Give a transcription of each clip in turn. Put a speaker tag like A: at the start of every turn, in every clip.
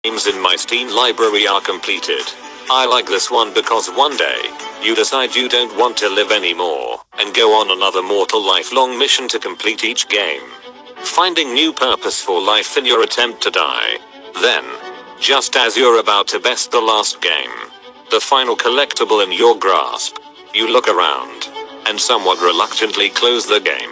A: games in my Steam library are completed. I like this one because one day, you decide you don't want to live anymore, and go on another mortal lifelong mission to complete each game. Finding new purpose for life in your attempt to die. Then, just as you're about to best the last game, the final collectible in your grasp, you look around, and somewhat reluctantly close the game.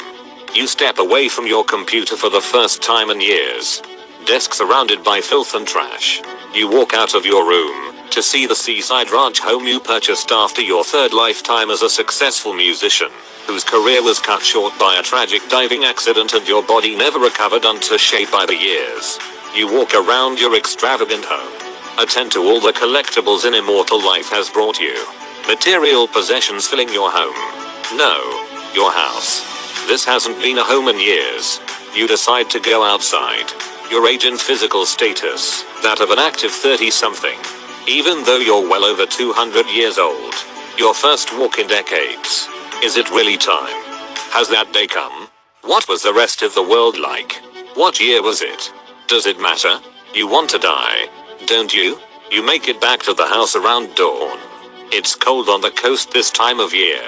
A: You step away from your computer for the first time in years. Desk surrounded by filth and trash. You walk out of your room to see the seaside ranch home you purchased after your third lifetime as a successful musician, whose career was cut short by a tragic diving accident and your body never recovered unto shape by the years. You walk around your extravagant home. Attend to all the collectibles an immortal life has brought you. Material possessions filling your home. No, your house. This hasn't been a home in years. You decide to go outside. Your age and physical status, that of an active 30-something. Even though you're well over 200 years old. Your first walk in decades. Is it really time? Has that day come? What was the rest of the world like? What year was it? Does it matter? You want to die, don't you? You make it back to the house around dawn. It's cold on the coast this time of year.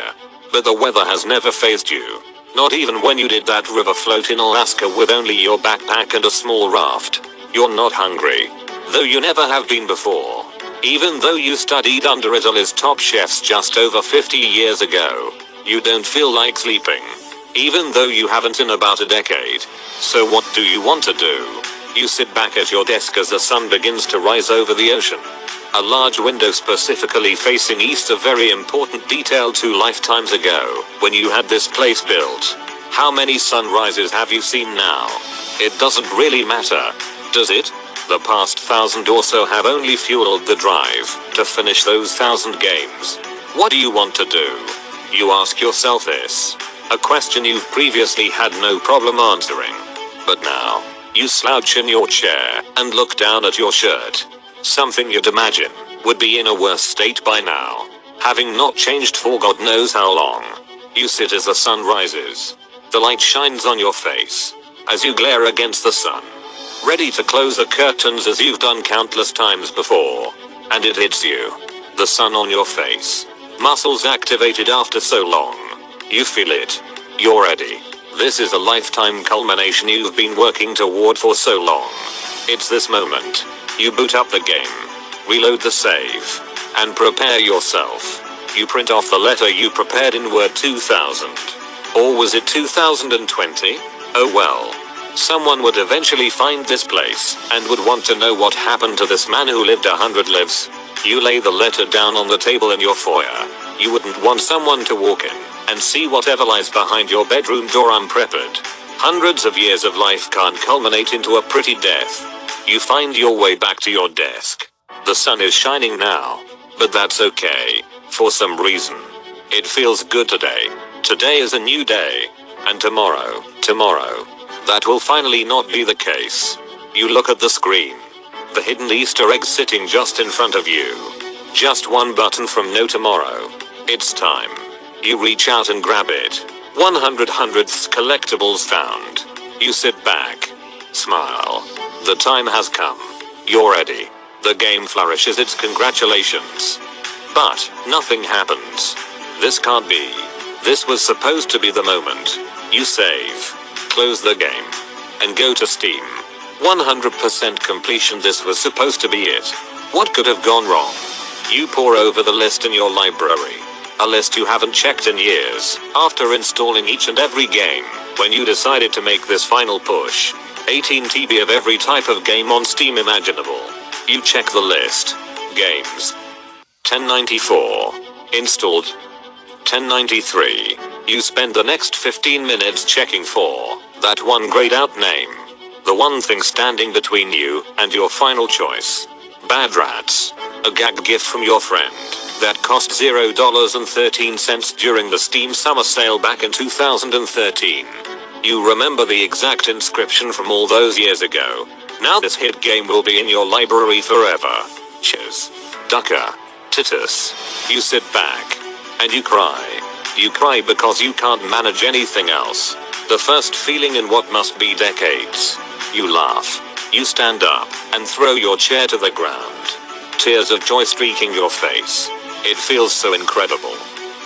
A: But the weather has never fazed you. Not even when you did that river float in Alaska with only your backpack and a small raft. You're not hungry. Though you never have been before. Even though you studied under Italy's top chefs just over 50 years ago. You don't feel like sleeping. Even though you haven't in about a decade. So what do you want to do? You sit back at your desk as the sun begins to rise over the ocean. A large window specifically facing east, a very important detail 2 lifetimes ago, when you had this place built. How many sunrises have you seen now? It doesn't really matter, does it? The past 1,000 or so have only fueled the drive to finish those 1,000 games. What do you want to do? You ask yourself this. A question you've previously had no problem answering. But now, you slouch in your chair and look down at your shirt. Something you'd imagine would be in a worse state by now, having not changed for God knows how long. You sit as the sun rises. The light shines on your face as you glare against the sun, ready to close the curtains as you've done countless times before. And it hits you. The sun on your face. Muscles activated after so long. You feel it. You're ready. This is a lifetime culmination you've been working toward for so long. It's this moment. You boot up the game, reload the save, and prepare yourself. You print off the letter you prepared in Word 2000. Or was it 2020? Oh well. Someone would eventually find this place, and would want to know what happened to this man who lived 100 lives. You lay the letter down on the table in your foyer. You wouldn't want someone to walk in, and see whatever lies behind your bedroom door unprepared. Hundreds of years of life can't culminate into a pretty death. You find your way back to your desk. The sun is shining now, but that's okay. For some reason, it feels good today. Today is a new day. And tomorrow, that will finally not be the case. You look at the screen. The hidden Easter egg sitting just in front of you. Just one button from no tomorrow. It's time. You reach out and grab it. 100 hundredths collectibles found. You sit back. Smile. The time has come. You're ready. The game flourishes its congratulations. But, nothing happens. This can't be. This was supposed to be the moment. You save. Close the game. And go to Steam. 100% completion. This was supposed to be it. What could have gone wrong? You pore over the list in your library. A list you haven't checked in years. After installing each and every game, when you decided to make this final push. 18 TB of every type of game on Steam imaginable. You check the list. Games. 1094. Installed. 1093. You spend the next 15 minutes checking for that one grayed out name. The one thing standing between you and your final choice. Bad Rats. A gag gift from your friend that cost $0.13 during the Steam summer sale back in 2013. You remember the exact inscription from all those years ago. Now this hit game will be in your library forever. Cheers. Ducker. Titus. You sit back. And you cry. You cry because you can't manage anything else. The first feeling in what must be decades. You laugh. You stand up and throw your chair to the ground. Tears of joy streaking your face. It feels so incredible.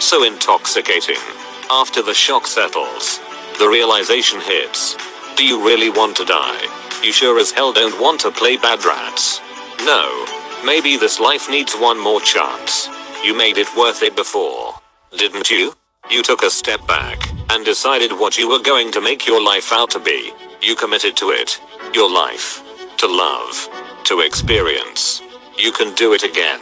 A: So intoxicating. After the shock settles, the realization hits. Do you really want to die? You sure as hell don't want to play Bad Rats. No. Maybe this life needs one more chance. You made it worth it before. Didn't you? You took a step back and decided what you were going to make your life out to be. You committed to it. Your life. To love. To experience. You can do it again.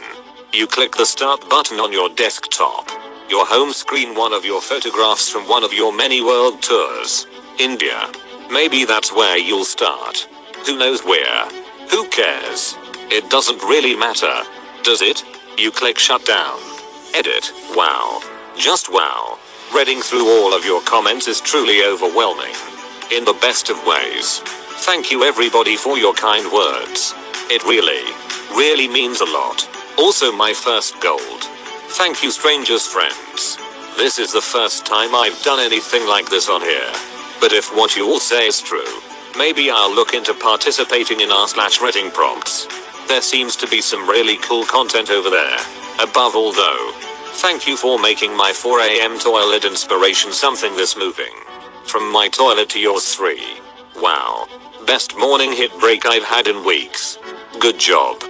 A: You click the start button on your desktop. Your home screen, one of your photographs from one of your many world tours. India. Maybe that's where you'll start. Who knows where? Who cares? It doesn't really matter, does it? You click shutdown. Edit. Wow. Just wow. Reading through all of your comments is truly overwhelming. In the best of ways. Thank you everybody for your kind words. It really means a lot. Also my first gold. Thank you strangers friends. This is the first time I've done anything like this on here. But if what you all say is true, maybe I'll look into participating in r/reading prompts. There seems to be some really cool content over there. Above all though, thank you for making my 4 AM toilet inspiration something this moving. From my toilet to yours 3. Wow. Best morning hit break I've had in weeks. Good job.